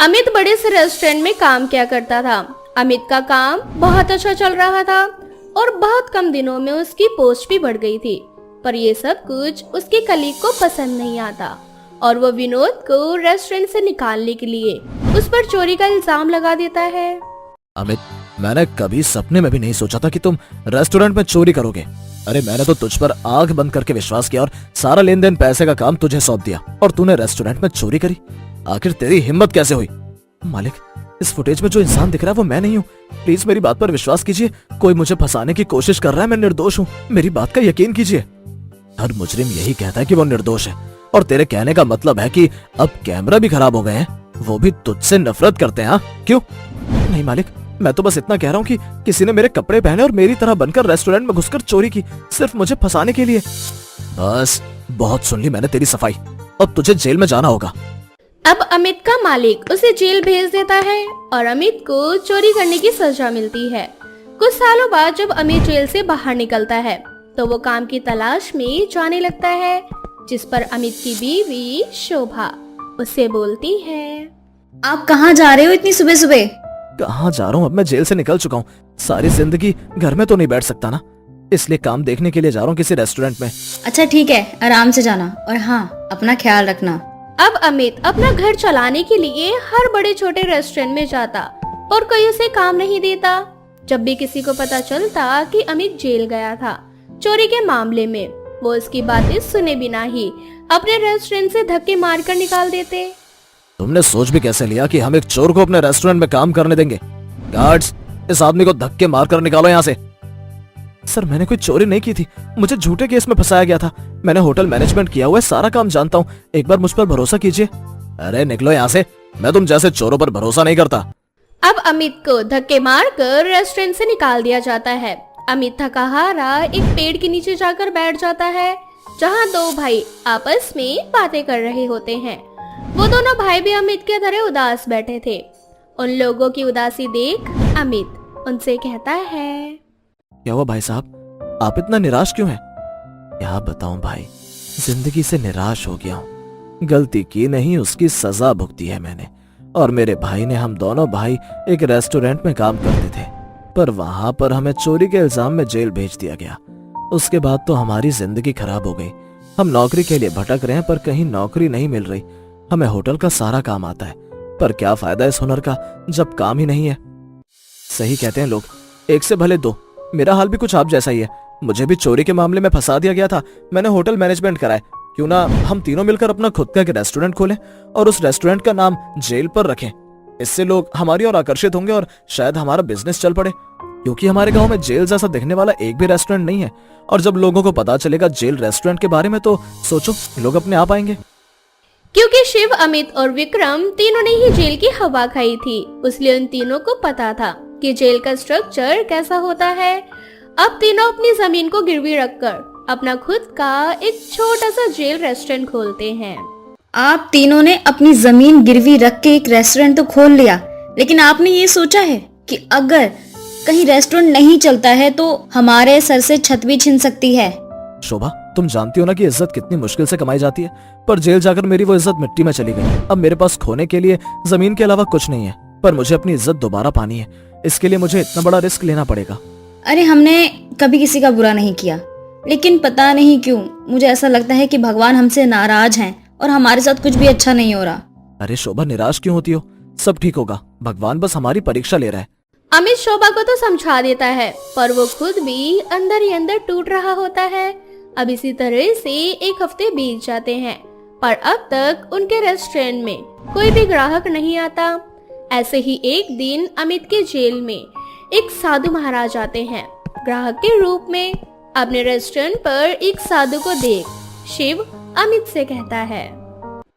अमित बड़े से रेस्टोरेंट में काम किया करता था। अमित का काम बहुत अच्छा चल रहा था और बहुत कम दिनों में उसकी पोस्ट भी बढ़ गई थी। पर ये सब कुछ उसके कलीग को पसंद नहीं आता और वो विनोद को रेस्टोरेंट से निकालने के लिए उस पर चोरी का इल्जाम लगा देता है। अमित, मैंने कभी सपने में भी नहीं सोचा था कि तुम रेस्टोरेंट में चोरी करोगे। अरे मैंने तो तुझ पर आंख बंद करके विश्वास किया और सारा लेन देन पैसे का काम तुझे सौंप दिया और तूने रेस्टोरेंट में चोरी करी। आखिर तेरी हिम्मत कैसे हुई? मालिक, इस फुटेज में जो इंसान दिख रहा है वो मैं नहीं हूँ। प्लीज मेरी बात पर विश्वास कीजिए। कोई मुझे फंसाने की कोशिश कर रहा है। मैं निर्दोष हूँ, मेरी बात का यकीन कीजिए। हर मुजरिम यही कहता है कि वो निर्दोष है और तेरे कहने का मतलब है कि अब कैमरा भी खराब हो गए हैं, वो भी तुझसे नफरत करते हैं। क्यों? नहीं मालिक, मैं तो बस इतना कह रहा हूँ कि किसी ने मेरे कपड़े पहने और मेरी तरह बनकर रेस्टोरेंट में घुसकर चोरी की, सिर्फ मुझे फंसाने के लिए। बस बहुत सुन ली मैंने तेरी सफाई। अब तुझे जेल में जाना होगा। अब अमित का मालिक उसे जेल भेज देता है और अमित को चोरी करने की सजा मिलती है। कुछ सालों बाद जब अमित जेल से बाहर निकलता है तो वो काम की तलाश में जाने लगता है, जिस पर अमित की बीवी शोभा उससे बोलती है, आप कहाँ जा रहे हो इतनी सुबह सुबह? कहाँ जा रहा हूँ? अब मैं जेल से निकल चुका हूँ। सारी जिंदगी घर में तो नहीं बैठ सकता ना, इसलिए काम देखने के लिए जा रहा हूँ किसी रेस्टोरेंट में। अच्छा ठीक है, आराम से जाना और हाँ, अपना ख्याल रखना। अब अमित अपना घर चलाने के लिए हर बड़े छोटे रेस्टोरेंट में जाता और कोई उसे काम नहीं देता। जब भी किसी को पता चलता कि अमित जेल गया था चोरी के मामले में, वो उसकी बातें सुने बिना ही अपने रेस्टोरेंट से धक्के मारकर निकाल देते। तुमने सोच भी कैसे लिया कि हम एक चोर को अपने रेस्टोरेंट में काम करने देंगे? गार्ड्स, इस आदमी को धक्के मारकर निकालो यहाँ से। सर, मैंने कोई चोरी नहीं की थी, मुझे झूठे केस में फंसाया गया था। मैंने होटल मैनेजमेंट किया हुआ है, सारा काम जानता हूँ, एक बार मुझ पर भरोसा कीजिए। अरे निकलो यहाँ से, मैं तुम जैसे चोरों पर भरोसा नहीं करता। अब अमित को धक्के मारकर रेस्टोरेंट से निकाल दिया जाता है। अमित थका हारा एक पेड़ के नीचे जाकर बैठ जाता है, जहाँ दो भाई आपस में बातें कर रहे होते हैं। वो दोनों भाई भी अमित के तरह उदास बैठे थे। उन लोगों की उदासी देख अमित उनसे कहता है, क्या हुआ भाई साहब, आप इतना निराश क्यों हैं? क्या बताऊं भाई, जिंदगी से निराश हो गया हूँ। गलती की नहीं, उसकी सजा भुगती है मैंने और मेरे भाई ने। हम दोनों भाई एक रेस्टोरेंट में काम करते थे, पर वहां पर हमें चोरी के इल्जाम में जेल भेज दिया गया। उसके बाद तो हमारी जिंदगी खराब हो गई। हम नौकरी के लिए भटक रहे हैं पर कहीं नौकरी नहीं मिल रही। हमें होटल का सारा काम आता है, पर क्या फायदा इस हुनर का जब काम ही नहीं है। सही कहते हैं लोग, एक से भले दो। मेरा हाल भी कुछ आप जैसा ही है। मुझे भी चोरी के मामले में फंसा दिया गया था। मैंने होटल मैनेजमेंट करा है। क्यों ना हम तीनों मिलकर अपना खुद का एक रेस्टोरेंट खोलें और उस रेस्टोरेंट का नाम जेल पर रखें। इससे लोग हमारी ओर आकर्षित होंगे और शायद हमारा बिजनेस चल पड़े, क्योंकि हमारे गांव में जेल जैसा दिखने वाला एक भी रेस्टोरेंट नहीं है। और जब लोगों को पता चलेगा जेल रेस्टोरेंट के बारे में तो सोचो, लोग अपने आप आएंगे। क्योंकि शिव, अमित और विक्रम तीनों ने ही जेल की हवा खाई थी, इसलिए उन तीनों को पता था कि जेल का स्ट्रक्चर कैसा होता है। अब तीनों अपनी जमीन को गिरवी रखकर अपना खुद का एक छोटा सा जेल रेस्टोरेंट खोलते हैं। आप तीनों ने अपनी जमीन गिरवी रख के एक रेस्टोरेंट तो खोल लिया, लेकिन आपने ये सोचा है कि अगर कहीं रेस्टोरेंट नहीं चलता है तो हमारे सर से छत भी छिन सकती है। शोभा, तुम जानती हो ना कि इज्जत कितनी मुश्किल से कमाई जाती है, पर जेल जाकर मेरी वो इज्जत मिट्टी में चली गई। अब मेरे पास खोने के लिए जमीन के अलावा कुछ नहीं है, पर मुझे अपनी इज्जत दोबारा पानी है। इसके लिए मुझे इतना बड़ा रिस्क लेना पड़ेगा। अरे हमने कभी किसी का बुरा नहीं किया, लेकिन पता नहीं क्यों मुझे ऐसा लगता है कि भगवान हमसे नाराज हैं और हमारे साथ कुछ भी अच्छा नहीं हो रहा। अरे शोभा, निराश क्यों होती हो? सब ठीक होगा, भगवान बस हमारी परीक्षा ले रहा है। अमित शोभा को तो समझा देता है, पर वो खुद भी अंदर ही अंदर टूट रहा होता है। अब इसी तरह से एक हफ्ते बीत जाते हैं, पर अब तक उनके रेस्टोरेंट में कोई भी ग्राहक नहीं आता। ऐसे ही एक दिन अमित के जेल में एक साधु महाराज आते हैं ग्राहक के रूप में। अपने रेस्टोरेंट पर एक साधु को देख शिव अमित से कहता है,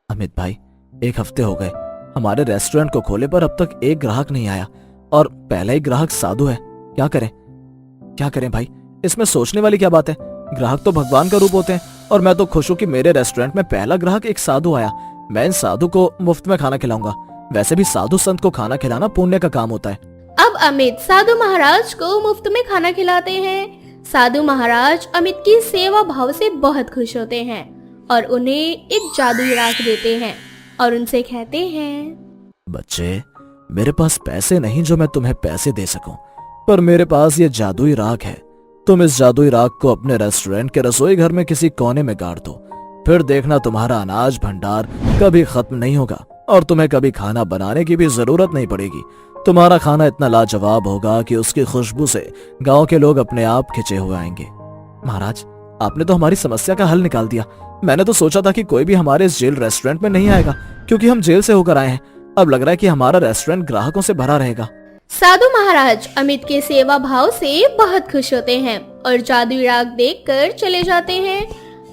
अमित भाई, एक हफ्ते हो गए हमारे रेस्टोरेंट को खोले, पर अब तक एक ग्राहक नहीं आया और पहला ही ग्राहक साधु है। क्या करें भाई? इसमें सोचने वाली क्या बात है? ग्राहक तो भगवान का रूप होते हैं और मैं तो खुश हूँ कि मेरे रेस्टोरेंट में पहला ग्राहक एक साधु आया। मैं इन साधु को मुफ्त में खाना खिलाऊंगा। वैसे भी साधु संत को खाना खिलाना पुण्य का काम होता है। अब अमित साधु महाराज को मुफ्त में खाना खिलाते हैं। साधु महाराज अमित की सेवा भाव से बहुत खुश होते हैं और उन्हें एक जादुई राख देते हैं और उनसे कहते हैं, बच्चे, मेरे पास पैसे नहीं जो मैं तुम्हें पैसे दे सकूं, पर मेरे पास ये जादुई राख है। तुम इस जादुई राख को अपने रेस्टोरेंट के रसोई घर में किसी कोने में गाड़ दो, फिर देखना तुम्हारा अनाज भंडार कभी खत्म नहीं होगा और तुम्हें कभी खाना बनाने की भी जरूरत नहीं पड़ेगी। तुम्हारा खाना इतना लाजवाब होगा कि उसकी खुशबू से गांव के लोग अपने आप खिंचे हुए आएंगे। महाराज, आपने तो हमारी समस्या का हल निकाल दिया। मैंने तो सोचा था कि कोई भी हमारे इस जेल रेस्टोरेंट में नहीं आएगा क्योंकि हम जेल से होकर आए हैं। अब लग रहा है कि हमारा रेस्टोरेंट ग्राहकों से भरा रहेगा। साधु महाराज अमित के सेवा भाव से बहुत खुश होते हैं और जादुई राख देखकर चले जाते हैं।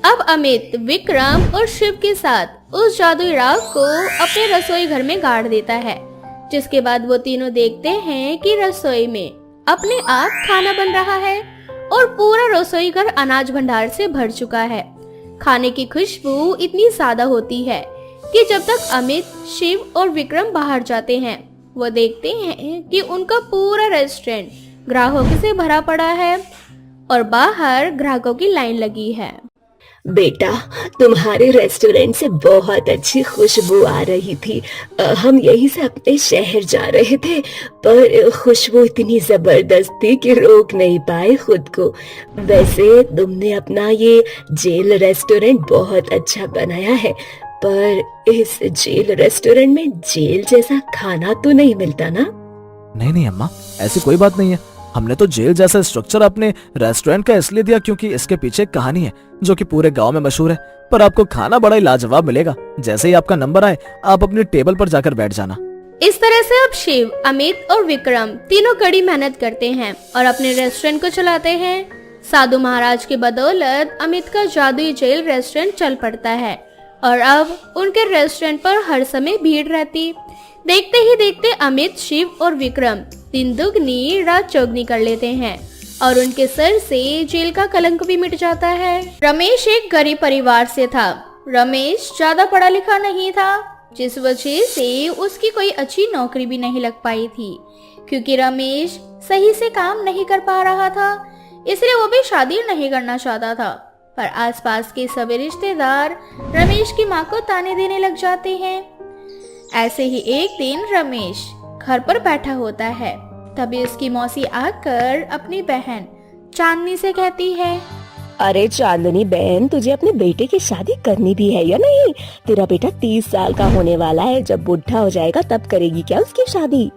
अब अमित विक्रम और शिव के साथ उस जादुई राख को अपने रसोई घर में गाड़ देता है, जिसके बाद वो तीनों देखते हैं कि रसोई में अपने आप खाना बन रहा है और पूरा रसोई घर अनाज भंडार से भर चुका है। खाने की खुशबू इतनी ज्यादा होती है कि जब तक अमित, शिव और विक्रम बाहर जाते हैं, वो देखते हैं कि उनका पूरा रेस्टोरेंट ग्राहकों से भरा पड़ा है और बाहर ग्राहकों की लाइन लगी है। बेटा, तुम्हारे रेस्टोरेंट से बहुत अच्छी खुशबू आ रही थी। हम यहीं से अपने शहर जा रहे थे, पर खुशबू इतनी जबरदस्त थी कि रोक नहीं पाए खुद को। वैसे तुमने अपना ये जेल रेस्टोरेंट बहुत अच्छा बनाया है, पर इस जेल रेस्टोरेंट में जेल जैसा खाना तो नहीं मिलता ना? नहीं अम्मा, ऐसी कोई बात नहीं है। हमने तो जेल जैसा स्ट्रक्चर अपने रेस्टोरेंट का इसलिए दिया क्योंकि इसके पीछे एक कहानी है जो कि पूरे गांव में मशहूर है। पर आपको खाना बड़ा ही लाजवाब मिलेगा। जैसे ही आपका नंबर आए, आप अपनी टेबल पर जाकर बैठ जाना। इस तरह से अब शिव, अमित और विक्रम तीनों कड़ी मेहनत करते हैं और अपने रेस्टोरेंट को चलाते हैं। साधु महाराज की बदौलत अमित का जादुई जेल रेस्टोरेंट चल पड़ता है और अब उनके रेस्टोरेंट पर हर समय भीड़ रहती। देखते ही देखते अमित, शिव और विक्रम दिन दुगनी रात चौगनी कर लेते हैं और उनके सर से जेल का कलंक भी मिट जाता है। रमेश एक गरीब परिवार से था। रमेश ज्यादा पढ़ा लिखा नहीं था, जिस वजह से उसकी कोई अच्छी नौकरी भी नहीं लग पाई थी। क्योंकि रमेश सही से काम नहीं कर पा रहा था, इसलिए वो भी शादी नहीं करना चाहता था। पर आसपास के सभी रिश्तेदार रमेश की माँ को ताने देने लग जाते हैं। ऐसे ही एक दिन रमेश घर पर बैठा होता है, तभी उसकी मौसी आकर अपनी बहन चांदनी से कहती है, अरे चांदनी बहन, तुझे अपने बेटे की शादी करनी भी है या नहीं? तेरा बेटा 30 साल का होने वाला है, जब बुढ़ा हो जाएगा तब करेगी क्या उसकी शादी?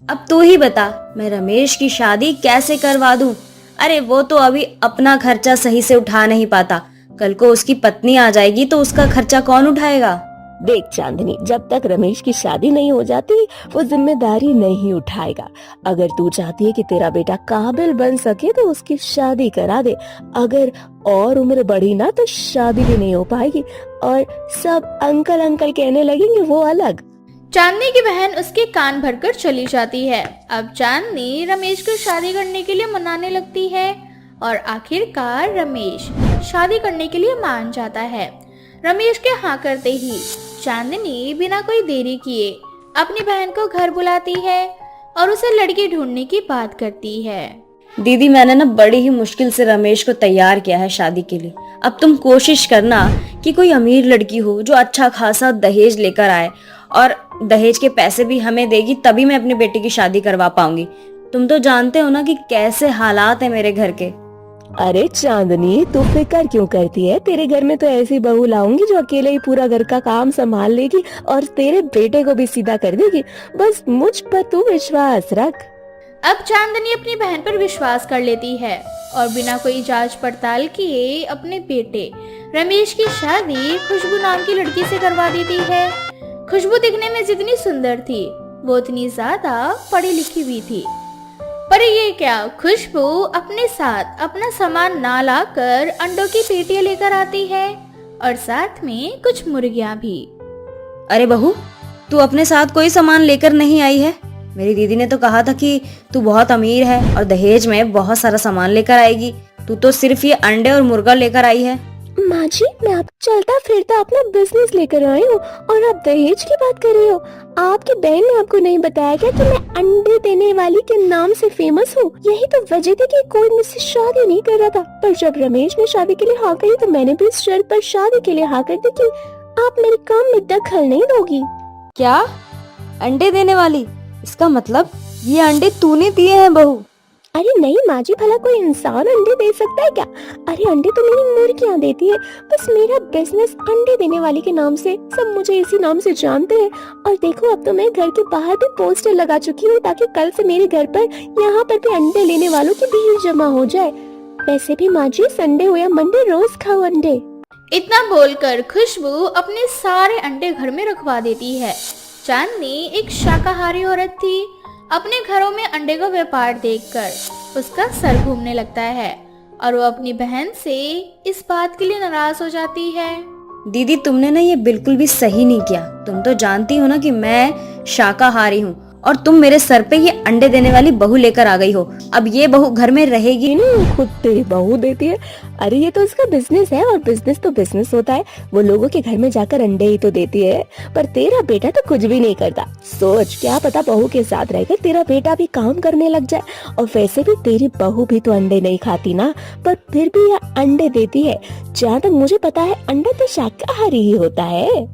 अब तू ही बता, मैं रमेश की शादी कैसे करवा दूं? अरे वो तो अभी अपना खर्चा सही से उठा नहीं पाता, कल को उसकी पत्नी आ जाएगी तो उसका खर्चा कौन उठाएगा? देख चांदनी, जब तक रमेश की शादी नहीं हो जाती वो जिम्मेदारी नहीं उठाएगा। अगर तू चाहती है कि तेरा बेटा काबिल बन सके तो उसकी शादी करा दे। अगर और उम्र बढ़ी ना तो शादी भी नहीं हो पाएगी और सब अंकल अंकल कहने लगेंगे, वो अलग। चांदनी की बहन उसके कान भरकर चली जाती है। अब चांदनी रमेश को शादी करने के लिए मनाने लगती है और आखिरकार रमेश शादी करने के लिए मान जाता है। रमेश के हाँ करते ही चांदनी बिना कोई देरी किए अपनी बहन को घर बुलाती है और उसे लड़की ढूंढने की बात करती है। दीदी, मैंने ना बड़ी ही मुश्किल से रमेश को तैयार किया है शादी के लिए। अब तुम कोशिश करना कि कोई अमीर लड़की हो जो अच्छा खासा दहेज लेकर आए और दहेज के पैसे भी हमें देगी, तभी मैं अपनी बेटी की शादी करवा पाऊंगी। तुम तो जानते हो ना कि कैसे हालात है मेरे घर के। अरे चांदनी, तू फिक्र क्यों करती है? तेरे घर में तो ऐसी बहू लाऊंगी जो अकेले ही पूरा घर का काम संभाल लेगी और तेरे बेटे को भी सीधा कर देगी। बस मुझ पर तू विश्वास रख। अब चांदनी अपनी बहन पर विश्वास कर लेती है और बिना कोई जांच पड़ताल किए अपने बेटे रमेश की शादी खुशबू नाम की लड़की से करवा देती है। खुशबू दिखने में जितनी सुंदर थी, वो उतनी ज्यादा पढ़ी लिखी भी थी। पर ये क्या, खुशबू अपने साथ अपना सामान ना लाकर अंडों की पेटियां लेकर आती है और साथ में कुछ मुर्गियां भी। अरे बहू, तू अपने साथ कोई सामान लेकर नहीं आई है? मेरी दीदी ने तो कहा था कि तू बहुत अमीर है और दहेज में बहुत सारा सामान लेकर आएगी। तू तो सिर्फ ये अंडे और मुर्गा लेकर आई है। माँ जी, मैं आप चलता फिरता अपना बिजनेस लेकर आई हूँ और आप दहेज की बात कर रही हो। आपकी बहन ने आपको नहीं बताया क्या कि मैं अंडे देने वाली के नाम से फेमस हूँ? यही तो वजह थी कि कोई मुझसे शादी नहीं कर रहा था। पर जब रमेश ने शादी के लिए हाँ कही तो मैंने भी इस शर्त पर शादी के लिए हाँ कर दी कि आप मेरे काम में दखल नहीं दोगी। क्या? अंडे देने वाली? इसका मतलब ये अंडे तूने दिए हैं बहू? अरे नहीं माँ जी, भला कोई इंसान अंडे दे सकता है क्या? अरे अंडे तो मेरी मुर्गियाँ देती है। बस मेरा बिजनेस अंडे देने वाली के नाम से, सब मुझे इसी नाम से जानते हैं। और देखो अब तो मैं घर के बाहर भी पोस्टर लगा चुकी हूँ ताकि कल से मेरे घर पर यहाँ पर भी अंडे लेने वालों की भीड़ जमा हो जाए। वैसे भी माँ जी, संडे हो या मंडे, रोज खाओ अंडे। इतना बोलकर खुशबू अपने सारे अंडे घर में रखवा देती है। चांदनी एक शाकाहारी औरत थी। अपने घरों में अंडे का व्यापार देखकर उसका सर घूमने लगता है और वो अपनी बहन से इस बात के लिए नाराज हो जाती है। दीदी, तुमने ना ये बिल्कुल भी सही नहीं किया। तुम तो जानती हो ना कि मैं शाकाहारी हूँ और तुम मेरे सर पे ये अंडे देने वाली बहू लेकर आ गई हो। अब ये बहू घर में रहेगी नहीं, खुद तेरी बहू देती है। अरे ये तो उसका बिजनेस है और बिजनेस तो बिजनेस होता है। वो लोगों के घर में जाकर अंडे ही तो देती है। पर तेरा बेटा तो कुछ भी नहीं करता। सोच, क्या पता बहू के साथ रहकर तेरा बेटा भी काम करने लग जाए। और वैसे भी तेरी बहू भी तो अंडे नहीं खाती ना, पर फिर भी यह अंडे देती है। जहाँ तक मुझे पता है अंडा तो शाकाहारी ही होता है।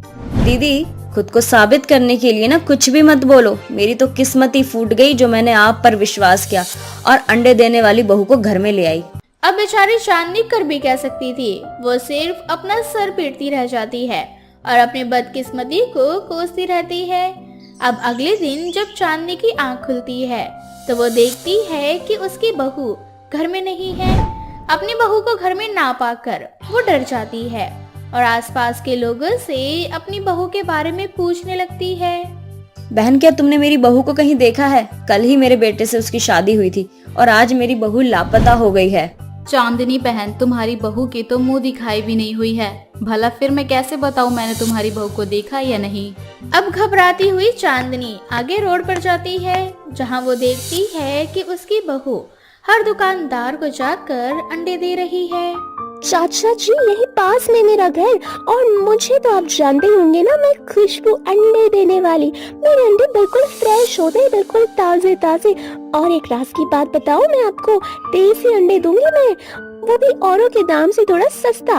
दीदी, खुद को साबित करने के लिए ना कुछ भी मत बोलो। मेरी तो किस्मत ही फूट गई जो मैंने आप पर विश्वास किया और अंडे देने वाली बहू को घर में ले आई। अब बेचारी चांदनी कर भी कह सकती थी। वो सिर्फ अपना सर पीटती रह जाती है और अपनी बदकिस्मती को कोसती रहती है। अब अगले दिन जब चांदनी की आंख खुलती है तो वो देखती है कि उसकी बहू घर में नहीं है। अपनी बहू को घर में ना पाकर वो डर जाती है और आसपास के लोगों से अपनी बहू के बारे में पूछने लगती है। बहन, क्या तुमने मेरी बहू को कहीं देखा है? कल ही मेरे बेटे से उसकी शादी हुई थी और आज मेरी बहू लापता हो गई है। चांदनी बहन, तुम्हारी बहू की तो मुंह दिखाई भी नहीं हुई है। भला फिर मैं कैसे बताऊं मैंने तुम्हारी बहू को देखा या नहीं। अब घबराती हुई चांदनी आगे रोड पर जाती है, जहां वो देखती है कि उसकी बहू हर दुकानदार को जाकर अंडे दे रही है। चाचा जी, यही पास में मेरा घर, और मुझे तो आप जानते होंगे ना, मैं खुशबू अंडे देने वाली। मेरे अंडे बिल्कुल फ्रेश होते हैं, बिल्कुल ताजे ताजे। और एक राज की बात बताऊं मैं आपको, देसी अंडे दूंगी मैं, वो भी औरों के दाम से थोड़ा सस्ता।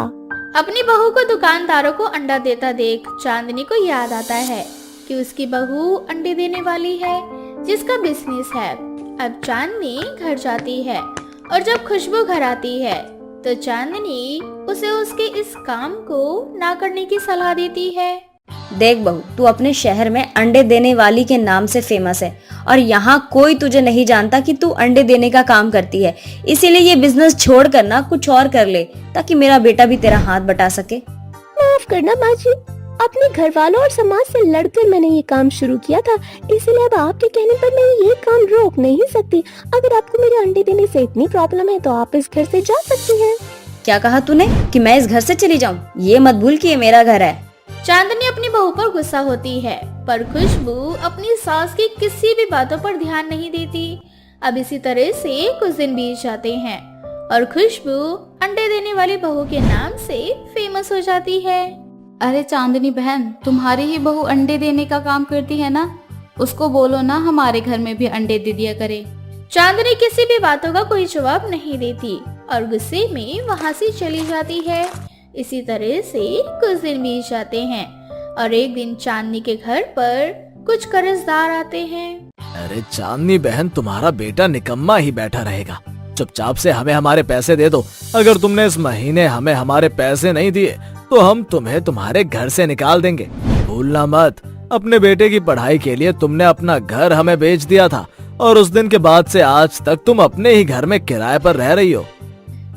अपनी बहू को दुकानदारों को अंडा देता देख चांदनी को याद आता है कि उसकी बहू अंडे देने वाली है जिसका बिजनेस है। अब चांदनी घर जाती है और जब खुशबू घर आती है तो चांदनी उसे उसके इस काम को ना करने की सलाह देती है। देख बहू, तू अपने शहर में अंडे देने वाली के नाम से फेमस है और यहाँ कोई तुझे नहीं जानता कि तू अंडे देने का काम करती है। इसीलिए ये बिजनेस छोड़ कर ना कुछ और कर ले ताकि मेरा बेटा भी तेरा हाथ बटा सके। माफ करना माँ जी, अपने घर वालों और समाज से लड़कर मैंने ये काम शुरू किया था, इसलिए अब आपके कहने पर मैं ये काम रोक नहीं सकती। अगर आपको मेरे अंडे देने से इतनी प्रॉब्लम है तो आप इस घर से जा सकती हैं। क्या कहा तूने कि मैं इस घर से चली जाऊँ? ये मत भूल कि ये मेरा घर है। चांदनी अपनी बहू पर गुस्सा होती है पर खुशबू अपनी सास की किसी भी बातों पर ध्यान नहीं देती। अब इसी तरह से कुछ दिन बीत जाते हैं और खुशबू अंडे देने वाली बहू के नाम से फेमस हो जाती है। अरे चांदनी बहन, तुम्हारी ही बहू अंडे देने का काम करती है ना, उसको बोलो ना हमारे घर में भी अंडे दे दिया करे। चांदनी किसी भी बातों का कोई जवाब नहीं देती और गुस्से में वहाँ से चली जाती है। इसी तरह से कुछ दिन बीत जाते हैं और एक दिन चांदनी के घर पर कुछ कर्जदार आते हैं। अरे चांदनी बहन, तुम्हारा बेटा निकम्मा ही बैठा रहेगा। चुपचाप से हमें हमारे पैसे दे दो। अगर तुमने इस महीने हमें हमारे पैसे नहीं दिए तो हम तुम्हें तुम्हारे घर से निकाल देंगे। भूलना मत, अपने बेटे की पढ़ाई के लिए तुमने अपना घर हमें बेच दिया था और उस दिन के बाद से आज तक तुम अपने ही घर में किराए पर रह रही हो।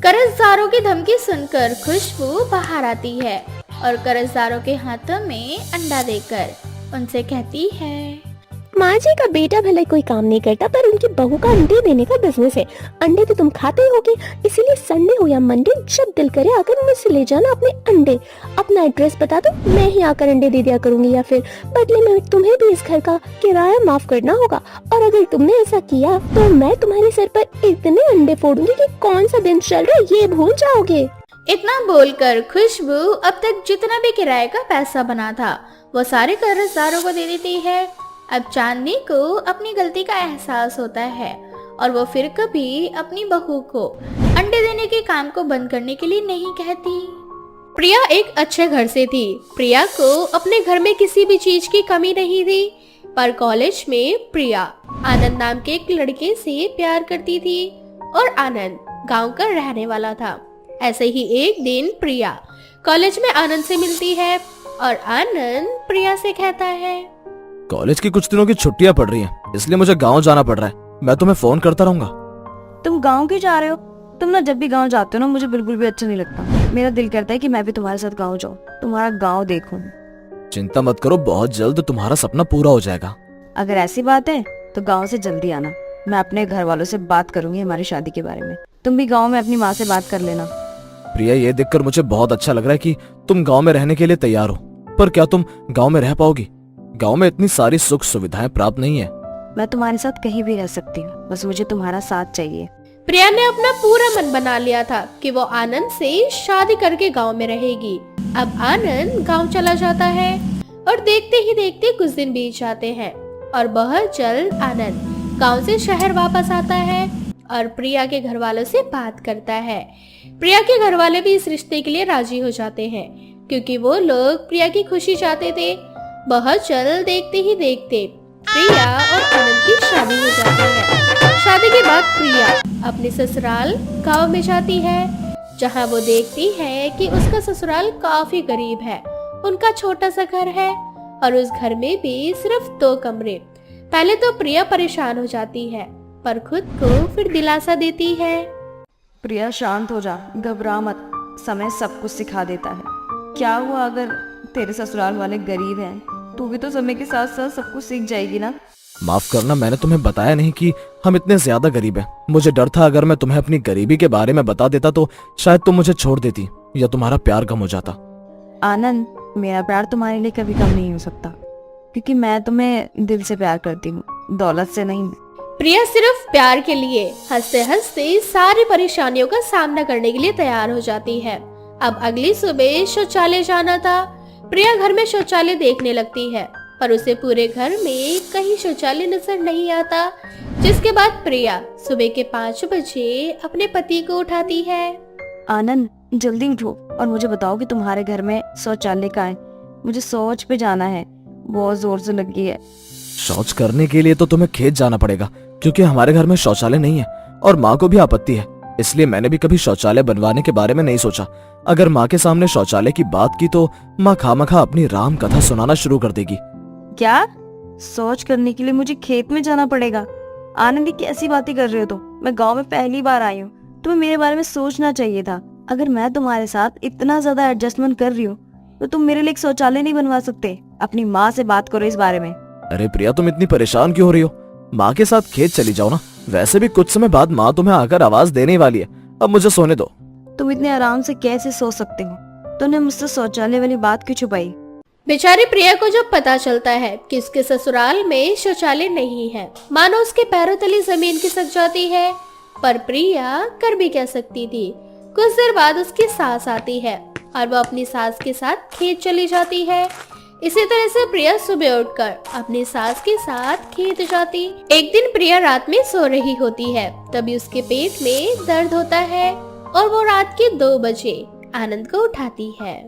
कर्जदारों की धमकी सुनकर खुशबू बाहर आती है और कर्जदारों के हाथों में अंडा देकर उनसे कहती है, माँ जी का बेटा भले कोई काम नहीं करता पर उनकी बहू का अंडे देने का बिजनेस है। अंडे तो तुम खाते ही होगे, इसीलिए संडे हो या मंडे जब दिल करे आकर मुझसे ले जाना अपने अंडे। अपना एड्रेस बता दो, मैं ही आकर अंडे दे दिया करूंगी, या फिर बदले में तुम्हें भी इस घर का किराया माफ करना होगा। और अगर तुमने ऐसा किया तो मैं तुम्हारे सर पर इतने अंडे फोड़ूंगी कि कौन सा दिन चल रहा है ये भूल जाओगे। इतना बोलकर खुशबू अब तक जितना भी किराए का पैसा बना था वो सारे कर्जदारों को दे देती है। अब चांदनी को अपनी गलती का एहसास होता है और वो फिर कभी अपनी बहू को अंडे देने के काम को बंद करने के लिए नहीं कहती। प्रिया एक अच्छे घर से थी। प्रिया को अपने घर में किसी भी चीज की कमी नहीं थी। पर कॉलेज में प्रिया आनंद नाम के एक लड़के से प्यार करती थी और आनंद गांव का रहने वाला था। ऐसे ही एक दिन प्रिया कॉलेज में आनंद से मिलती है और आनंद प्रिया से कहता है, कॉलेज की कुछ दिनों की छुट्टियां पड़ रही हैं, इसलिए मुझे गांव जाना पड़ रहा है। मैं तुम्हें फोन करता रहूंगा। तुम गाँव क्यों जा रहे हो? तुम ना जब भी गाँव जाते हो ना, मुझे बिल्कुल भी अच्छा नहीं लगता। मेरा दिल करता है कि मैं भी तुम्हारे साथ गाँव जाऊँ, तुम्हारा गाँव देखूँ। चिंता मत करो, बहुत जल्द तुम्हारा सपना पूरा हो जाएगा। अगर ऐसी बात है तो गाँव से जल्दी आना। मैं अपने घर वालों से बात करूंगी हमारी शादी के बारे में। तुम भी गाँव में अपनी माँ से बात कर लेना। प्रिया, ये देखकर मुझे बहुत अच्छा लग रहा है कि तुम गांव में रहने के लिए तैयार हो, पर क्या तुम गांव में रह पाओगी? गांव में इतनी सारी सुख सुविधाएं प्राप्त नहीं है। मैं तुम्हारे साथ कहीं भी रह सकती हूँ, बस मुझे तुम्हारा साथ चाहिए। प्रिया ने अपना पूरा मन बना लिया था कि वो आनंद से शादी करके गांव में रहेगी। अब आनंद गांव चला जाता है और देखते ही देखते कुछ दिन बीत जाते हैं और बहुत जल्द आनंद गांव से शहर वापस आता है और प्रिया के घर वालों से बात करता है। प्रिया के घर वाले भी इस रिश्ते के लिए राजी हो जाते हैं क्योंकि वो लोग प्रिया की खुशी चाहते थे। बहुत जल्द देखते ही देखते प्रिया और आनंद की शादी हो जाती है। शादी के बाद प्रिया अपने ससुराल गांव में जाती है, जहां वो देखती है कि उसका ससुराल काफी गरीब है। उनका छोटा सा घर है और उस घर में भी सिर्फ 2 कमरे। पहले तो प्रिया परेशान हो जाती है, पर खुद को फिर दिलासा देती है। प्रिया शांत हो जा, घबरा मत, समय सब कुछ सिखा देता है। क्या हुआ अगर तेरे ससुराल वाले गरीब हैं? तू भी तो समय के साथ साथ सब कुछ सीख जाएगी ना। माफ करना, मैंने तुम्हें बताया नहीं कि हम इतने ज्यादा गरीब हैं। मुझे डर था अगर मैं तुम्हें अपनी गरीबी के बारे में बता देता तो शायद तुम मुझे छोड़ देती या तुम्हारा प्यार कम हो जाता। आनंद, मेरा प्यार तुम्हारे लिए कभी कम नहीं हो सकता, क्योंकि मैं तुम्हें दिल से प्यार करती हूँ, दौलत से नहीं। प्रिया सिर्फ प्यार के लिए हंसते हंसते सारी परेशानियों का सामना करने के लिए तैयार हो जाती है। अब अगली सुबह शौचालय जाना था। प्रिया घर में शौचालय देखने लगती है, पर उसे पूरे घर में कहीं शौचालय नजर नहीं आता। जिसके बाद प्रिया सुबह के 5 बजे अपने पति को उठाती है। आनंद, जल्दी उठो और मुझे बताओ कि तुम्हारे घर में शौचालय कहाँ है। मुझे शौच पे जाना है, बहुत जोर से लगी है। शौच करने के लिए तो तुम्हें खेत जाना पड़ेगा, क्योंकि हमारे घर में शौचालय नहीं है और माँ को भी आपत्ति है। इसलिए मैंने भी कभी शौचालय बनवाने के बारे में नहीं सोचा। अगर माँ के सामने शौचालय की बात की तो माँ खामखा अपनी राम कथा सुनाना शुरू कर देगी। क्या? शौच करने के लिए मुझे खेत में जाना पड़ेगा? आनंद, ये कैसी बातें कर रहे हो तुम? मैं गाँव में पहली बार आई हूँ, तुम्हें मेरे बारे में सोचना चाहिए था। अगर मैं तुम्हारे साथ इतना ज्यादा एडजस्टमेंट कर रही हूँ तो तुम मेरे लिए एक शौचालय नहीं बनवा सकते? अपनी माँ से बात करो इस बारे में। अरे प्रिया, तुम इतनी परेशान क्यों हो रही हो? माँ के साथ खेत चली जाओ ना। वैसे भी कुछ समय बाद माँ तुम्हें आकर आवाज देने वाली है। अब मुझे सोने दो। तुम इतने आराम से कैसे सो सकते हो? तुमने मुझसे शौचालय वाली बात क्यों छुपाई? बेचारी प्रिया को जब पता चलता है कि उसके ससुराल में शौचालय नहीं है, मानो उसके पैरों तले जमीन खिसक जाती है। पर प्रिया कर भी क्या सकती थी। कुछ देर बाद उसकी सास आती है और वो अपनी सास के साथ खेत चली जाती है। इसी तरह से प्रिया सुबह उठकर अपनी सास के साथ खेत जाती। एक दिन प्रिया रात में सो रही होती है, तभी उसके पेट में दर्द होता है और वो रात के 2 बजे आनंद को उठाती है।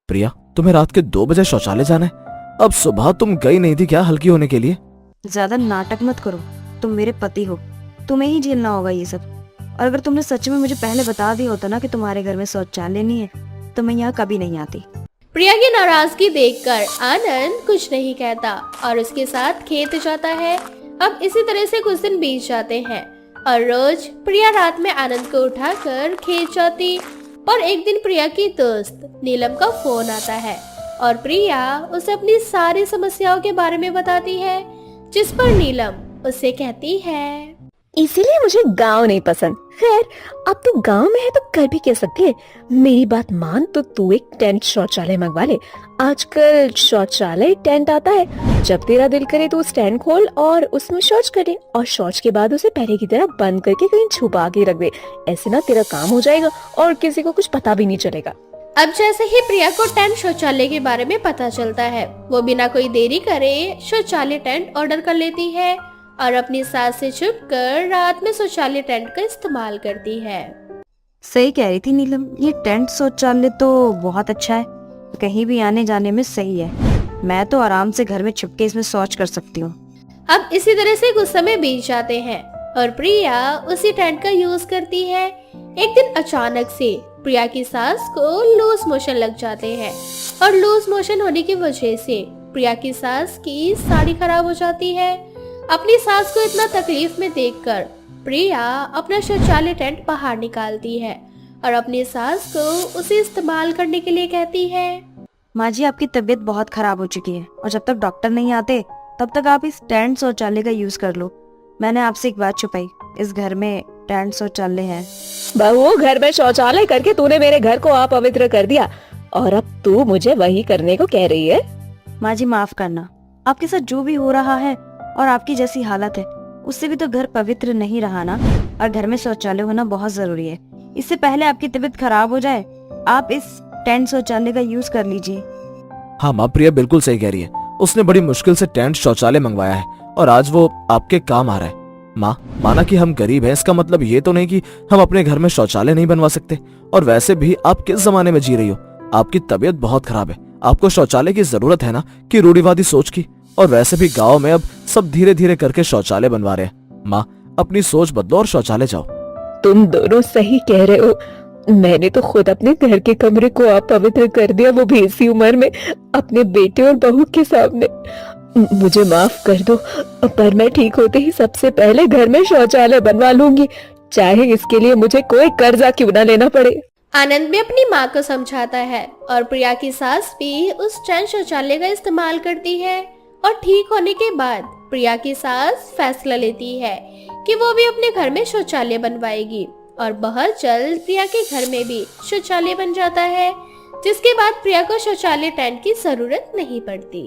प्रिया, तुम्हें रात के 2 बजे शौचालय जाना है? अब सुबह तुम गई नहीं थी क्या हल्की होने के लिए? ज्यादा नाटक मत करो, तुम मेरे पति हो, तुम्हें ही झेलना होगा ये सब। और अगर तुमने सच में मुझे पहले बता दिया होता ना कि तुम्हारे घर में शौचालय नहीं है, तो मैं यहाँ कभी नहीं आती। प्रिया की नाराजगी देखकर आनंद कुछ नहीं कहता और उसके साथ खेत जाता है। अब इसी तरह से कुछ दिन बीत जाते हैं और रोज प्रिया रात में आनंद को उठाकर खेत जाती। पर एक दिन प्रिया की दोस्त नीलम का फोन आता है और प्रिया उसे अपनी सारी समस्याओं के बारे में बताती है, जिस पर नीलम उससे कहती है, इसीलिए मुझे गांव नहीं पसंद। खैर, अब तू गांव में है तो कर भी क्या सकती है। मेरी बात मान तो तू एक टेंट शौचालय मंगवा ले। आजकल शौचालय टेंट आता है, जब तेरा दिल करे तो स्टैंड खोल और उसमें शौच कर दे और शौच के बाद उसे पहले की तरह बंद करके कहीं छुपा के रख दे। ऐसे ना तेरा काम हो जाएगा और किसी को कुछ पता भी नहीं चलेगा। अब जैसे ही प्रिया को टेंट शौचालय के बारे में पता चलता है, वो बिना कोई देरी करे शौचालय टेंट ऑर्डर कर लेती है और अपनी सास से छुपकर रात में शौचालय टेंट का इस्तेमाल करती है। सही कह रही थी नीलम, ये टेंट शौचालय तो बहुत अच्छा है, कहीं भी आने जाने में सही है। मैं तो आराम से घर में छिपके इसमें शौच कर सकती हूँ। अब इसी तरह से कुछ समय बीत जाते हैं और प्रिया उसी टेंट का यूज करती है। एक दिन अचानक से प्रिया की सास को लूज मोशन लग जाते हैं और लूज मोशन होने की वजह से प्रिया की सास की साड़ी खराब हो जाती है। अपनी सास को इतना तकलीफ में देखकर प्रिया अपना शौचालय टेंट बाहर निकालती है और अपनी सास को उसे इस्तेमाल करने के लिए कहती है। माँ जी, आपकी तबीयत बहुत खराब हो चुकी है और जब तक डॉक्टर नहीं आते तब तक आप इस टेंट शौचालय का यूज कर लो। मैंने आपसे एक बात छुपाई, इस घर में टेंट शौचालय है। बहू, घर में शौचालय करके तूने मेरे घर को अपवित्र कर दिया और अब तू मुझे वही करने को कह रही है। माँ जी, माफ करना। आपके साथ जो भी हो रहा है और आपकी जैसी हालत है उससे भी तो घर पवित्र नहीं रहा ना। और घर में शौचालय होना बहुत जरूरी है। इससे पहले आपकी तबीयत खराब हो जाए आप इस टेंट शौचालय का यूज कर लीजिए। हाँ माँ, प्रिया बिल्कुल सही कह रही है। उसने बड़ी मुश्किल से टेंट शौचालय मंगवाया है और आज वो आपके काम आ रहा है। माँ, माना कि हम गरीब हैं, इसका मतलब ये तो नहीं कि हम अपने घर में शौचालय नहीं बनवा सकते। और वैसे भी आप किस जमाने में जी रही हो? आपकी तबीयत बहुत खराब है, आपको शौचालय की जरूरत है ना कि रूढ़िवादी सोच की। और वैसे भी गाँव में अब सब धीरे धीरे करके शौचालय बनवा रहे हैं। माँ, अपनी सोच बदलो और शौचालय जाओ। तुम दोनों सही कह रहे हो। मैंने तो खुद अपने घर के कमरे को अपवित्र कर दिया, वो भी इसी उम्र में, अपने बेटे और बहू के सामने। मुझे माफ कर दो, पर मैं ठीक होते ही सबसे पहले घर में शौचालय बनवा लूंगी, चाहे इसके लिए मुझे कोई कर्जा क्यों ना लेना पड़े। आनंद भी अपनी माँ को समझाता है और प्रिया की सास भी उस टेंट शौचालय का इस्तेमाल करती है। और ठीक होने के बाद प्रिया की सास फैसला लेती है कि वो भी अपने घर में शौचालय बनवाएगी और बहुत जल्द प्रिया के घर में भी शौचालय बन जाता है, जिसके बाद प्रिया को शौचालय टेंट की जरूरत नहीं पड़ती।